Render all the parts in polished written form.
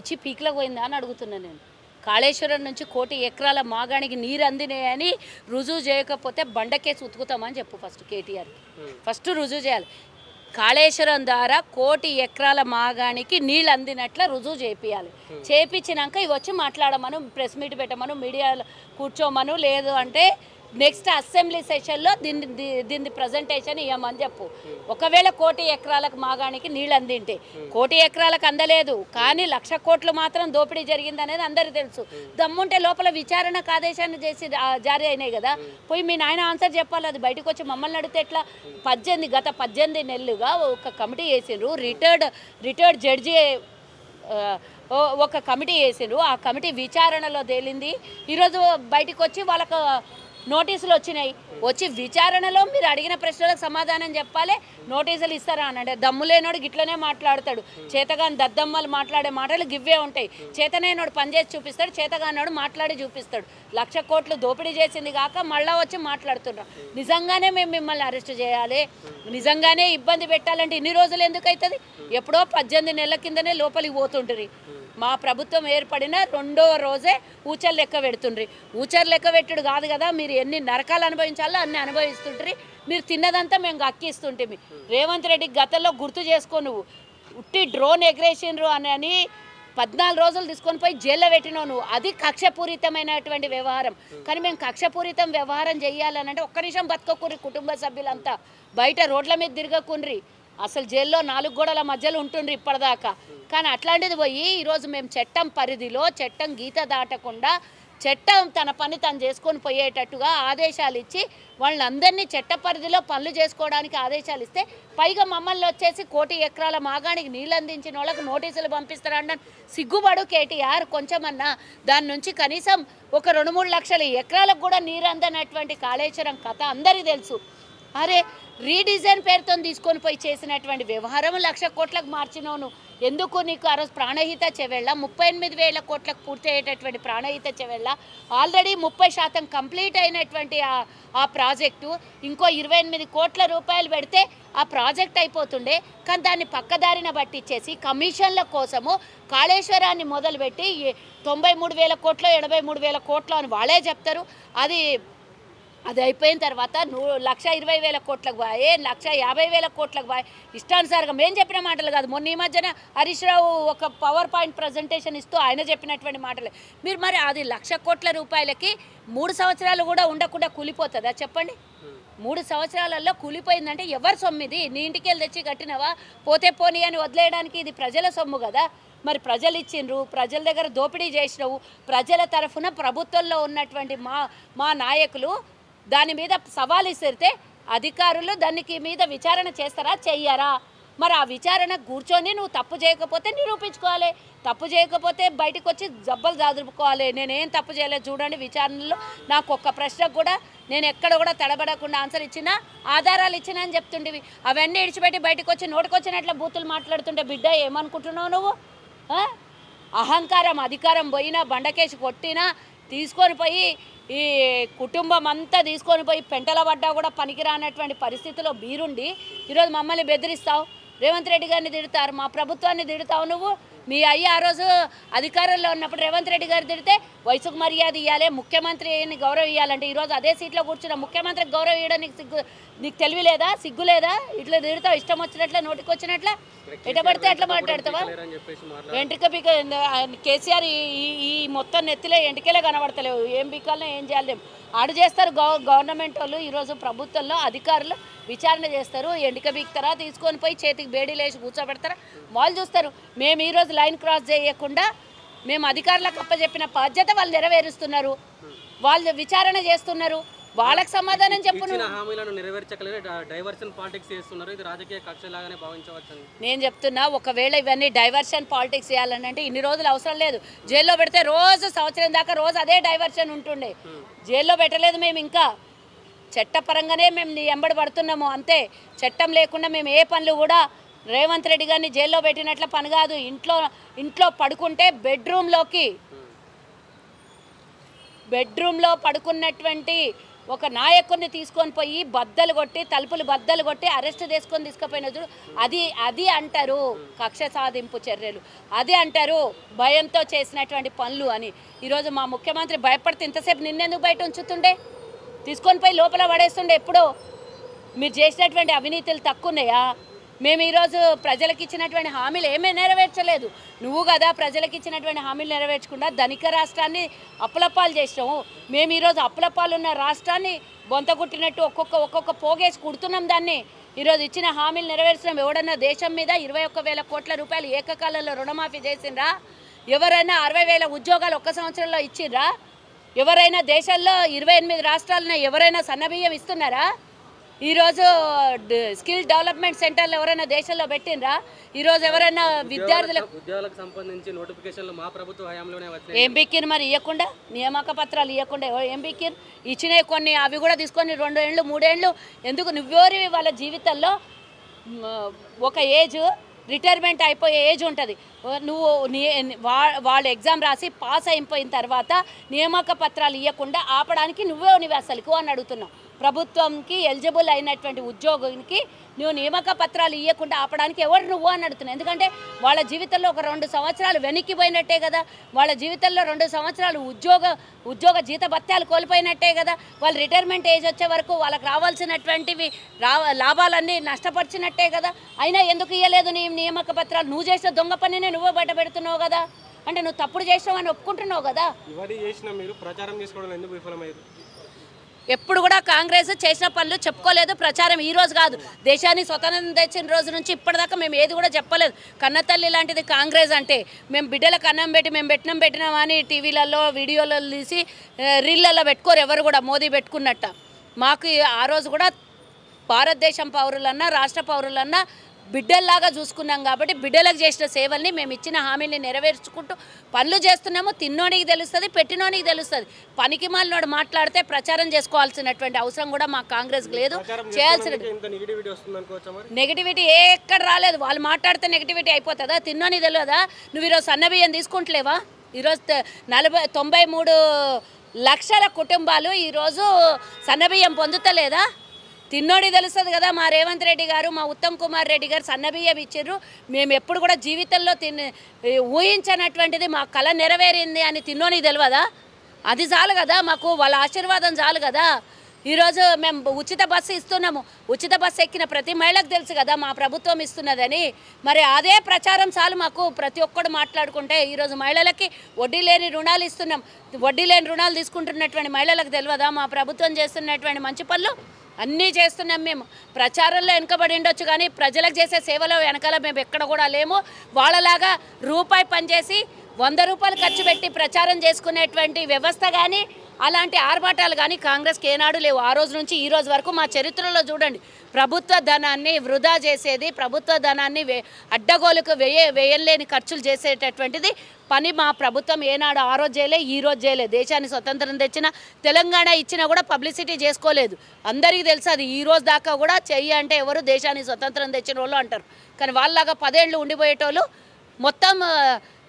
పిచ్చి పీక్లకు పోయిందా అని అడుగుతున్నాను నేను. కాళేశ్వరం నుంచి 1 కోటి ఎకరాల మాగాణికి నీరు అందినాయని రుజువు చేయకపోతే బండకేసి ఉతుకుతామని చెప్పు ఫస్ట్ కేటీఆర్కి. ఫస్ట్ రుజువు చేయాలి. కాళేశ్వరం ద్వారా 1 కోటి ఎకరాల మాగాణికి నీళ్ళు అందినట్ల రుజువు చేపియాలి. చేపించినాక ఇవి వచ్చి మాట్లాడమను, ప్రెస్ మీట్ పెట్టమను, మీడియాలో కూర్చోమను, లేదు అంటే నెక్స్ట్ అసెంబ్లీ సెషన్లో దీన్ని ప్రజెంటేషన్ ఇవ్వమని చెప్పు. ఒకవేళ 1 కోటి ఎకరాలకు మాగాణికి నీళ్ళు అందింటే, 1 కోటి ఎకరాలకు అందలేదు కానీ 1,00,000 కోట్లు మాత్రం దోపిడీ జరిగింది అనేది అందరికీ తెలుసు. దమ్ముంటే లోపల విచారణకు ఆదేశాన్ని చేసి జారీ అయినాయి కదా, పోయి మీ నాయన ఆన్సర్ చెప్పాలి. అది బయటకు వచ్చి మమ్మల్ని అడిగితే ఎట్లా? గత 18 నెలలుగా ఒక కమిటీ వేసిండ్రు, రిటైర్డ్ జడ్జి ఒక కమిటీ వేసిండ్రు. ఆ కమిటీ విచారణలో తేలింది. ఈరోజు బయటకు వచ్చి వాళ్ళకు నోటీసులు వచ్చినాయి. వచ్చి విచారణలో మీరు అడిగిన ప్రశ్నలకు సమాధానం చెప్పాలి, నోటీసులు ఇస్తారా అని అంటే దమ్ములేనోడు గిట్లనే మాట్లాడతాడు. చేతగాని దద్దమ్మలు మాట్లాడే మాటలు గివ్వే ఉంటాయి. చేతనేనోడు పనిచేసి చూపిస్తాడు, చేతగానోడు మాట్లాడి చూపిస్తాడు. 1,00,000 కోట్లు దోపిడీ చేసింది కాక మళ్ళీ వచ్చి మాట్లాడుతున్నాం. నిజంగానే మేము మిమ్మల్ని అరెస్ట్ చేయాలి, నిజంగానే ఇబ్బంది పెట్టాలంటే ఇన్ని రోజులు ఎందుకు అవుతుంది? ఎప్పుడో 18 నెలల కిందనే లోపలికి పోతుంటారు. మా ప్రభుత్వం ఏర్పడిన 2వ రోజే ఊచర్ లెక్క పెడుతుండ్రి. ఊచర్ లెక్క పెట్టుడు కాదు కదా, మీరు ఎన్ని నరకాలు అనుభవించాలో అన్ని అనుభవిస్తుండ్రి. మీరు తిన్నదంతా మేము అక్కిస్తుంటే. రేవంత్ రెడ్డికి గతంలో గుర్తు చేసుకో, నువ్వు ఉట్టి డ్రోన్ ఎగరేసిండ్రు అని 14 రోజులు తీసుకొని పోయి జైల్లో పెట్టినావు నువ్వు. అది కక్షపూరితమైనటువంటి వ్యవహారం. కానీ మేము కక్షపూరితం వ్యవహారం చేయాలనంటే ఒక్క నిమిషం బతకకుర్రి, కుటుంబ సభ్యులంతా బయట రోడ్ల మీద తిరగకుండ్రి. అసలు జైల్లో 4 గోడల మధ్యలో ఉంటుండ్రి ఇప్పటిదాకా. కానీ అట్లాంటిది పోయి ఈరోజు మేము చట్టం పరిధిలో, చట్టం గీత దాటకుండా చట్టం తన పని తను చేసుకొని పోయేటట్టుగా ఆదేశాలు ఇచ్చి వాళ్ళందరినీ చట్ట పరిధిలో పనులు చేసుకోవడానికి ఆదేశాలు ఇస్తే, పైగా మమ్మల్ని వచ్చేసి 1 కోటి ఎకరాల మాగానికి నీళ్ళు అందించిన వాళ్ళకు నోటీసులు పంపిస్తారన్న సిగ్గుపడు కేటీఆర్ కొంచెమన్నా. దాని నుంచి కనీసం ఒక 2-3 లక్షల ఎకరాలకు కూడా నీరు అందనటువంటి కాళేశ్వరం కథ అందరికీ తెలుసు. అరే రీడిజైన్ పేరుతో తీసుకొని పోయి చేసినటువంటి వ్యవహారం 1,00,000 కోట్లకు మార్చినోను. ఎందుకు నీకు ఆ రోజు ప్రాణహిత చెవెళ్ళ 38,000 కోట్లకు పూర్తి అయ్యేటటువంటి ప్రాణహిత చెవెళ్ళ ఆల్రెడీ 30% కంప్లీట్ అయినటువంటి ఆ ప్రాజెక్టు ఇంకో 28 కోట్ల రూపాయలు పెడితే ఆ ప్రాజెక్ట్ అయిపోతుండే. కానీ దాన్ని పక్కదారిన పట్టించేసి కమిషన్ల కోసము కాళేశ్వరాన్ని మొదలుపెట్టి 93,000 కోట్లు 83,000 కోట్లు అని వాళ్ళే చెప్తారు. అది అయిపోయిన తర్వాత 1,20,000 కోట్లకు పోయి 1,50,000 కోట్లకు పోయి ఇష్టానుసారంగా మేము చెప్పిన మాటలు కాదు. మొన్న ఈ మధ్యన హరీష్ రావు ఒక పవర్ పాయింట్ ప్రజెంటేషన్ ఇస్తూ ఆయన చెప్పినటువంటి మాటలే. మీరు మరి అది 1,00,000 కోట్ల రూపాయలకి 3 సంవత్సరాలు కూడా ఉండకుండా కూలిపోతుందా చెప్పండి? 3 సంవత్సరాలలో కూలిపోయిందంటే ఎవరి సొమ్మిది? నీ ఇంటికి వెళ్ళి తెచ్చి కట్టినవా? పోతే పోనీ అని వదిలేయడానికి ఇది ప్రజల సొమ్ము కదా. మరి ప్రజలు ఇచ్చిండ్రు, ప్రజల దగ్గర దోపిడీ చేసినవు. ప్రజల తరఫున ప్రభుత్వంలో ఉన్నటువంటి మా నాయకులు దాని మీద సవాలు ఇస్తే అధికారులు దానికి మీద విచారణ చేస్తారా, చెయ్యరా? మరి ఆ విచారణ కూర్చొని నువ్వు తప్పు చేయకపోతే నిరూపించుకోవాలి, తప్పు చేయకపోతే బయటకు వచ్చి జబ్బలు దాదుకోవాలి. నేనేం తప్పు చేయలేదు చూడండి. విచారణలో నాకు ఒక్క ప్రశ్నకు కూడా నేను ఎక్కడ కూడా తడబడకుండా ఆన్సర్ ఇచ్చినా, ఆధారాలు ఇచ్చినా అని చెప్తుండేవి. అవన్నీ ఇడిచిపెట్టి బయటకు వచ్చి నోటికొచ్చినట్ల బూతులు మాట్లాడుతుంటే బిడ్డ ఏమనుకుంటున్నావు నువ్వు? అహంకారం, అధికారం పోయినా బండకేసి కొట్టినా తీసుకొని పోయి ఈ కుటుంబం అంతా తీసుకొని పోయి పెంటల పడ్డా కూడా పనికిరానటువంటి పరిస్థితిలో మీరుండి ఈరోజు మమ్మల్ని బెదిరిస్తావు. రేవంత్ రెడ్డి గారిని తిడతారు, మా ప్రభుత్వాన్ని తిడతావు నువ్వు. మీ అయ్యి ఆ రోజు అధికారంలో ఉన్నప్పుడు రేవంత్ రెడ్డి గారు తిడితే వయసుకు మర్యాద ఇవ్వాలి, ముఖ్యమంత్రిని గౌరవం ఇవ్వాలంటే ఈరోజు అదే సీట్లో కూర్చున్న ముఖ్యమంత్రికి గౌరవం ఇవ్వడం నీకు తెలివి లేదా, సిగ్గు లేదా? ఇట్లా తిడతావు ఇష్టం వచ్చినట్ల, నోటికి వచ్చినట్ల, ఎట్లా పడితే అట్లా మాట్లాడతావా? వెంట్రుక పీక కేసీఆర్ ఈ మొత్తం నెత్తిలో ఎంటికలే కనబడతలేవు. ఏం పీకాలనో ఏం చేయలేము. ఆడు చేస్తారు గవర్నమెంట్ వాళ్ళు. ఈరోజు ప్రభుత్వంలో అధికారులు విచారణ చేస్తారు. ఎండిక బీక్తారా, తీసుకొని పోయి చేతికి బేడీలు వేసి కూర్చోబెడతారా, వాళ్ళు చూస్తారు. మేము ఈరోజు లైన్ క్రాస్ చేయకుండా మేము అధికారులకు అప్పచెప్పిన బాధ్యత వాళ్ళు నెరవేరుస్తున్నారు, వాళ్ళు విచారణ చేస్తున్నారు. వాళ్ళకి సమాధానం చెప్పు. నేను చెప్తున్నా, ఒకవేళ ఇవన్నీ డైవర్షన్ పాలిటిక్స్ చేయాలంటే ఇన్ని రోజులు అవసరం లేదు. జైల్లో పెడితే రోజు సంవత్సరం దాకా రోజు అదే డైవర్షన్ ఉంటుండే. జైల్లో పెట్టలేదు మేము, ఇంకా చట్టపరంగానే మేము ఎంబడి పడుతున్నాము అంతే. చట్టం లేకుండా మేము ఏ పనులు కూడా రేవంత్ రెడ్డి గారిని జైల్లో పెట్టినట్ల పని కాదు. ఇంట్లో పడుకుంటే బెడ్రూమ్లో పడుకున్నటువంటి ఒక నాయకుడిని తీసుకొని పోయి బద్దలు కొట్టి తలుపులు బద్దలు కొట్టి అరెస్ట్ చేసుకొని తీసుకుపోయిన చూడు, అది అంటారు కక్ష సాధింపు చర్యలు, అది అంటారు భయంతో చేసినటువంటి పనులు అని. ఈరోజు మా ముఖ్యమంత్రి భయపడితే ఇంతసేపు నిన్నెందుకు బయట ఉంచుతుండే, తీసుకొని పోయి లోపల పడేస్తుండే. ఎప్పుడో మీరు చేసినటువంటి అవినీతులు తక్కువ ఉన్నాయా? మేము ఈరోజు ప్రజలకు ఇచ్చినటువంటి హామీలు ఏమీ నెరవేర్చలేదు. నువ్వు కదా ప్రజలకు ఇచ్చినటువంటి హామీలు నెరవేర్చకుండా ధనిక రాష్ట్రాన్ని అప్పులపాలు చేసినాము. మేము ఈరోజు అప్పులపాలు ఉన్న రాష్ట్రాన్ని బొంతగుట్టినట్టు ఒక్కొక్క పోగేసి కుడుతున్నాం. దాన్ని ఈరోజు ఇచ్చిన హామీలు నెరవేర్చడం. ఎవడన్నా దేశం మీద 21,000 కోట్ల రూపాయలు ఏకకాలంలో రుణమాఫీ చేసిండ్రా? ఎవరైనా 60,000 ఉద్యోగాలు ఒక్క సంవత్సరంలో ఇచ్చిండ్రా? ఎవరైనా దేశంలో 28 రాష్ట్రాలను ఎవరైనా సన్నబియ్యం ఇస్తున్నారా? ఈరోజు స్కిల్ డెవలప్మెంట్ సెంటర్లు ఎవరైనా దేశంలో పెట్టినరా? ఈరోజు ఎవరైనా ఉద్యోగాలకు సంబంధించి నోటిఫికేషన్లు మా ప్రభుత్వ హయాంలోనే వచ్చాయి. ఏం బిక్కిరు మరి? ఇవ్వకుండా నియామక పత్రాలు ఇవ్వకుండా ఏం బిక్కిరు? ఇచ్చినవి కొన్ని అవి కూడా తీసుకొని 2 ఏళ్ళు 3 ఏళ్ళు ఎందుకు? నువ్వెవరివి? వాళ్ళ జీవితంలో ఒక ఏజ్ రిటైర్మెంట్ అయిపోయే ఏజ్ ఉంటుంది. నువ్వు వాళ్ళు ఎగ్జామ్ రాసి పాస్ అయిపోయిన తర్వాత నియామక పత్రాలు ఇవ్వకుండా ఆపడానికి నువ్వే అసలుకు అని అడుగుతున్నావు. ప్రభుత్వంకి ఎలిజిబుల్ అయినటువంటి ఉద్యోగికి నువ్వు నియామక పత్రాలు ఇవ్వకుండా ఆపడానికి ఎవరు నువ్వు అని అడుగుతున్నావు. ఎందుకంటే వాళ్ళ జీవితంలో ఒక 2 సంవత్సరాలు వెనక్కిపోయినట్టే కదా. వాళ్ళ జీవితంలో 2 సంవత్సరాలు ఉద్యోగ జీతభత్యాలు కోల్పోయినట్టే కదా. వాళ్ళ రిటైర్మెంట్ ఏజ్ వచ్చే వరకు వాళ్ళకి రావాల్సినటువంటివి లాభాలన్నీ నష్టపరిచినట్టే కదా. అయినా ఎందుకు ఇవ్వలేదు నీ నియామక పత్రాలు? నువ్వు చేసిన దొంగ పనినే నువ్వే బయట పెడుతున్నావు కదా. అంటే నువ్వు తప్పుడు చేసినావు అని ఒప్పుకుంటున్నావు కదా. ఇవన్నీ చేసినా మీరు ప్రచారం చేసుకోవడం ఎందుకు విఫలమయ్యారు? ఎప్పుడు కూడా కాంగ్రెస్ చేసిన పనులు చెప్పుకోలేదు. ప్రచారం ఈ రోజు కాదు, దేశాన్ని స్వతంత్రం తెచ్చిన రోజు నుంచి ఇప్పటిదాకా మేము ఏది కూడా చెప్పలేదు. కన్నతల్లి లాంటిది కాంగ్రెస్ అంటే. మేము బిడ్డలకు అన్నం పెట్టి మేము పెట్టినాం అని టీవీలలో వీడియోలలో తీసి రీళ్ళల్లో పెట్టుకోరు ఎవరు కూడా, మోదీ పెట్టుకున్నట్ట. మాకు ఆ రోజు కూడా భారతదేశం పౌరులన్నా రాష్ట్ర పౌరులన్నా బిడ్డల్లాగా చూసుకున్నాం. కాబట్టి బిడ్డలకు చేసిన సేవల్ని మేము ఇచ్చిన హామీని నెరవేర్చుకుంటూ పనులు చేస్తున్నాము. తిన్నోనికి తెలుస్తుంది, పెట్టినోనికి తెలుస్తుంది. పనికి మాలినోడు మాట్లాడితే ప్రచారం చేసుకోవాల్సినటువంటి అవసరం కూడా మా కాంగ్రెస్కి లేదు. చేయాల్సిన నెగిటివిటీ ఎక్కడ రాలేదు. వాళ్ళు మాట్లాడితే నెగిటివిటీ అయిపోతుందా? తిన్నోని తెలియదా? నువ్వు ఈరోజు సన్నబియ్యం తీసుకుంటలేవా? ఈరోజు 93 లక్షల కుటుంబాలు ఈరోజు సన్నబియ్యం పొందుతలేదా? తిన్నోడి తెలుస్తుంది కదా. మా రేవంత్ రెడ్డి గారు, మా ఉత్తమ్ కుమార్ రెడ్డి గారు సన్నబియ్యం ఇచ్చారు. మేము ఎప్పుడు కూడా జీవితంలో ఊహించినటువంటిది మా కళ నెరవేరింది అని తిన్నోనికి తెలియదా? అది చాలు కదా మాకు, వాళ్ళ ఆశీర్వాదం చాలు కదా. ఈరోజు మేము ఉచిత బస్సు ఇస్తున్నాము. ఉచిత బస్సు ఎక్కిన ప్రతి మహిళకు తెలుసు కదా మా ప్రభుత్వం ఇస్తున్నదని. మరి అదే ప్రచారం చాలు మాకు. ప్రతి ఒక్కడు మాట్లాడుకుంటే ఈరోజు మహిళలకి వడ్డీ లేని రుణాలు ఇస్తున్నాం. వడ్డీ లేని రుణాలు తీసుకుంటున్నటువంటి మహిళలకు తెలియదా మా ప్రభుత్వం చేస్తున్నటువంటి మంచి పనులు? అన్నీ చేస్తున్నాం. మేము ప్రచారంలో వెనకబడి ఉండొచ్చు కానీ ప్రజలకు చేసే సేవలో వెనకాల మేము ఎక్కడ కూడా లేము. వాళ్ళలాగా రూపాయి పనిచేసి 100 రూపాయలు ఖర్చు పెట్టి ప్రచారం చేసుకునేటువంటి వ్యవస్థ కానీ అలాంటి ఆర్భాటాలు కానీ కాంగ్రెస్కి ఏనాడు లేవు. ఆ రోజు నుంచి ఈ రోజు వరకు మా చరిత్రలో చూడండి, ప్రభుత్వ ధనాన్ని వృధా చేసేది, ప్రభుత్వ ధనాన్ని అడ్డగోలుకు వేయలేని ఖర్చులు చేసేటటువంటిది పని మా ప్రభుత్వం ఏనాడు ఆ రోజు చేయలే, ఈ రోజు చేయలే. దేశాన్ని స్వతంత్రం తెచ్చిన తెలంగాణ ఇచ్చినా కూడా పబ్లిసిటీ చేసుకోలేదు. అందరికీ తెలుసు అది. ఈ రోజు దాకా కూడా చెయ్యి అంటే ఎవరు దేశాన్ని స్వతంత్రం తెచ్చిన వాళ్ళు అంటారు. కానీ వాళ్ళలాగా 10 ఏళ్ళు ఉండిపోయేటోళ్ళు మొత్తం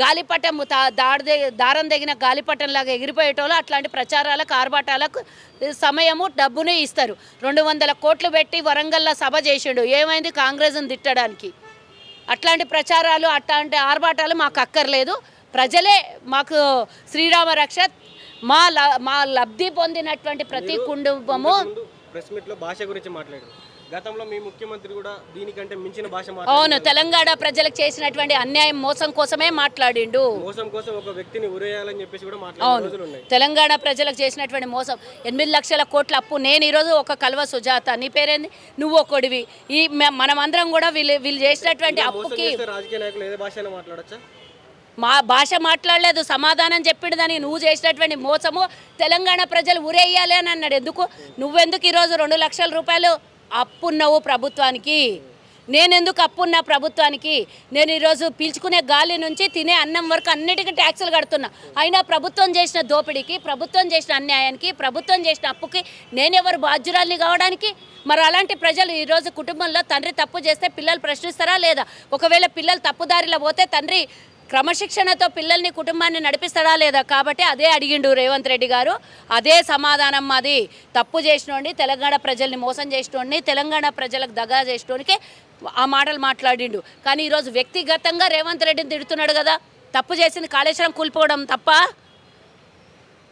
గాలిపటం దారం తెగిన గాలిపటంలాగా ఎగిరిపోయేటోళ్ళు అట్లాంటి ప్రచారాలకు ఆర్భాటాలకు సమయము డబ్బునే ఇస్తారు. 200 కోట్లు పెట్టి వరంగల్లో సభ చేసిండు. ఏమైంది? కాంగ్రెస్ని తిట్టడానికి. అట్లాంటి ప్రచారాలు అట్లాంటి ఆర్భాటాలు మాకు అక్కర్లేదు. ప్రజలే మాకు శ్రీరామ రక్ష. మా లబ్ధి పొందినటువంటి ప్రతి కుటుంబము. ప్రెస్ మీట్లో భాష గురించి మాట్లాడారు. గతంలో మీ ముఖ్యమంత్రి కూడా దీనికంటే మించిన భాష అవును, తెలంగాణ ప్రజలకు చేసినటువంటి అన్యాయం మోసం కోసమే మాట్లాడిండు. మోసం కోసం ఒక వ్యక్తిని ఉరేయాలని చెప్పేసి కూడా మాట్లాడే రోజులు ఉన్నాయి. తెలంగాణ ప్రజలకు చేసినటువంటి మోసం 8 లక్షల కోట్ల అప్పు. నేను ఈరోజు ఒక కల్వ సుజాత, నీ పేరేంది, నువ్వు ఒకడివి. ఈ మనమందరం కూడా వీళ్ళు చేసినటువంటి అప్పుకి రాజకీయ నాయకులు ఏ భాష మాట్లాడచ్చా? మా భాష మాట్లాడలేదు, సమాధానం చెప్పిండు. దానికి నువ్వు చేసినటువంటి మోసము తెలంగాణ ప్రజలు ఉరేయాలి అని అన్నాడు. నువ్వెందుకు ఈరోజు 2 లక్షల రూపాయలు అప్పున్నావు ప్రభుత్వానికి? నేనెందుకు అప్పున్నా ప్రభుత్వానికి? నేను ఈరోజు పీల్చుకునే గాలి నుంచి తినే అన్నం వరకు అన్నిటికీ ట్యాక్సులు కడుతున్నా. అయినా ప్రభుత్వం చేసిన దోపిడీకి, ప్రభుత్వం చేసిన అన్యాయానికి, ప్రభుత్వం చేసిన అప్పుకి నేనెవరు బాధ్యురాల్ని కావడానికి? మరి అలాంటి ప్రజలు ఈరోజు కుటుంబంలో తండ్రి తప్పు చేస్తే పిల్లలు ప్రశ్నిస్తారా లేదా? ఒకవేళ పిల్లలు తప్పుదారిలో పోతే తండ్రి క్రమశిక్షణతో పిల్లల్ని కుటుంబాన్ని నడిపిస్తాడా లేదా కాబట్టి అదే అడిగిండు రేవంత్ రెడ్డి గారు. అదే సమాధానం అది. తప్పు చేసినోడిని, తెలంగాణ ప్రజల్ని మోసం చేసినోడిని, తెలంగాణ ప్రజలకు దగా చేసినోడికి ఆ మాటలు మాట్లాడిండు. కానీ ఈరోజు వ్యక్తిగతంగా రేవంత్ రెడ్డిని తిడుతున్నాడు కదా. తప్పు చేసింది కాళేశ్వరం కూలిపోవడం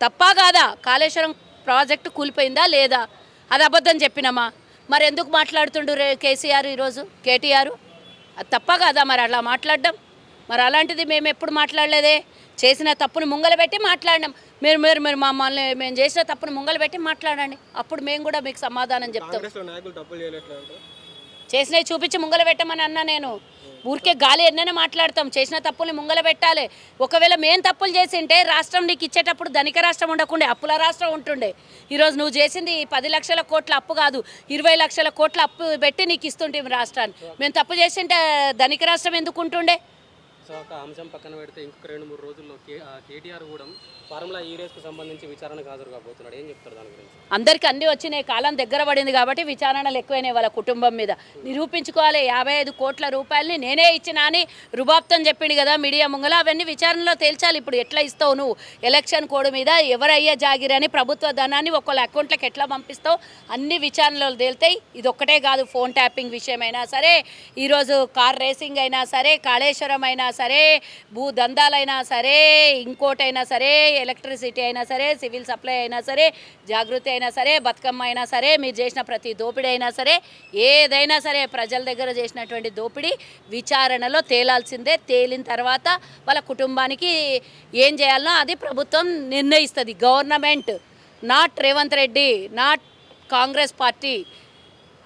తప్పా కాదా? కాళేశ్వరం ప్రాజెక్టు కూలిపోయిందా లేదా? అది అబద్ధం చెప్పినామా? మరి ఎందుకు మాట్లాడుతుండు కేసీఆర్ ఈరోజు, కేటీఆర్? అది తప్ప కాదా మరి అలా మాట్లాడడం? మరి అలాంటిది మేము ఎప్పుడు మాట్లాడలేదే. చేసిన తప్పును ముంగల పెట్టి మాట్లాడినాం. మీరు మమ్మల్ని మేము చేసిన తప్పును ముంగల పెట్టి మాట్లాడండి, అప్పుడు మేము కూడా మీకు సమాధానం చెప్తాం. చేసినవి చూపించి ముంగల పెట్టమని అన్నా నేను. ఊరికే గాలి ఎన్నైనా మాట్లాడతాం. చేసిన తప్పుల్ని ముంగల పెట్టాలి. ఒకవేళ మేము తప్పులు చేసింటే రాష్ట్రం నీకు ఇచ్చేటప్పుడు ధనిక రాష్ట్రం ఉండకుండే, అప్పుల రాష్ట్రం ఉంటుండే. ఈరోజు నువ్వు చేసింది 10 లక్షల కోట్ల అప్పు కాదు, 20 లక్షల కోట్ల అప్పు పెట్టి నీకు ఇస్తుంటే రాష్ట్రాన్ని. మేము తప్పు చేసింటే ధనిక రాష్ట్రం ఎందుకు ఉంటుండే? సో ఒక అంశం పక్కన పెడితే ఇంకొక 2-3 రోజుల్లో కేటీఆర్ కూడా ఫార్ములా ఈ రేస్కు సంబంధించి విచారణకు హాజరు కాబోతున్నాడు. ఏం చెప్తారు దాని గురించి? అందరికీ అన్నీ వచ్చినాయి, కాలం దగ్గర పడింది కాబట్టి విచారణలు ఎక్కువైనాయి వాళ్ళ కుటుంబం మీద. నిరూపించుకోవాలి. 55 కోట్ల రూపాయలని నేనే ఇచ్చినా అని రుబాబ్తం చెప్పిండు కదా మీడియా ముంగల. అవన్నీ విచారణలో తేల్చాలి. ఇప్పుడు ఎట్లా ఇస్తావు నువ్వు ఎలక్షన్ కోడ్ మీద? ఎవరయ్యా జాగిరని ప్రభుత్వ ధనాన్ని ఒకళ్ళ అకౌంట్లకు ఎట్లా పంపిస్తావు? అన్ని విచారణలో తేల్తాయి. ఇది ఒక్కటే కాదు, ఫోన్ ట్యాపింగ్ విషయమైనా సరే, ఈరోజు కార్ రేసింగ్ అయినా సరే, కాళేశ్వరం అయినా సరే, భూ దందాలైనా సరే, ఇంకోటైనా సరే, ఎలక్ట్రిసిటీ అయినా సరే, సివిల్ సప్లై అయినా సరే, జాగృతి అయినా సరే, బతుకమ్మ అయినా సరే, మీరు చేసిన ప్రతి దోపిడీ అయినా సరే, ఏదైనా సరే ప్రజల దగ్గర చేసినటువంటి దోపిడీ విచారణలో తేలాల్సిందే. తేలిన తర్వాత వాళ్ళ కుటుంబానికి ఏం చేయాలనో అది ప్రభుత్వం నిర్ణయిస్తుంది. Government, not Revanth Reddy, not Congress party.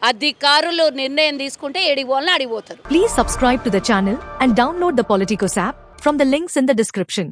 అధికారులు నిర్ణయం తీసుకుంటే ఎడిపోవాలని అడిగిపోతారు. Please subscribe to the channel and download the Politicos app from the links in the description.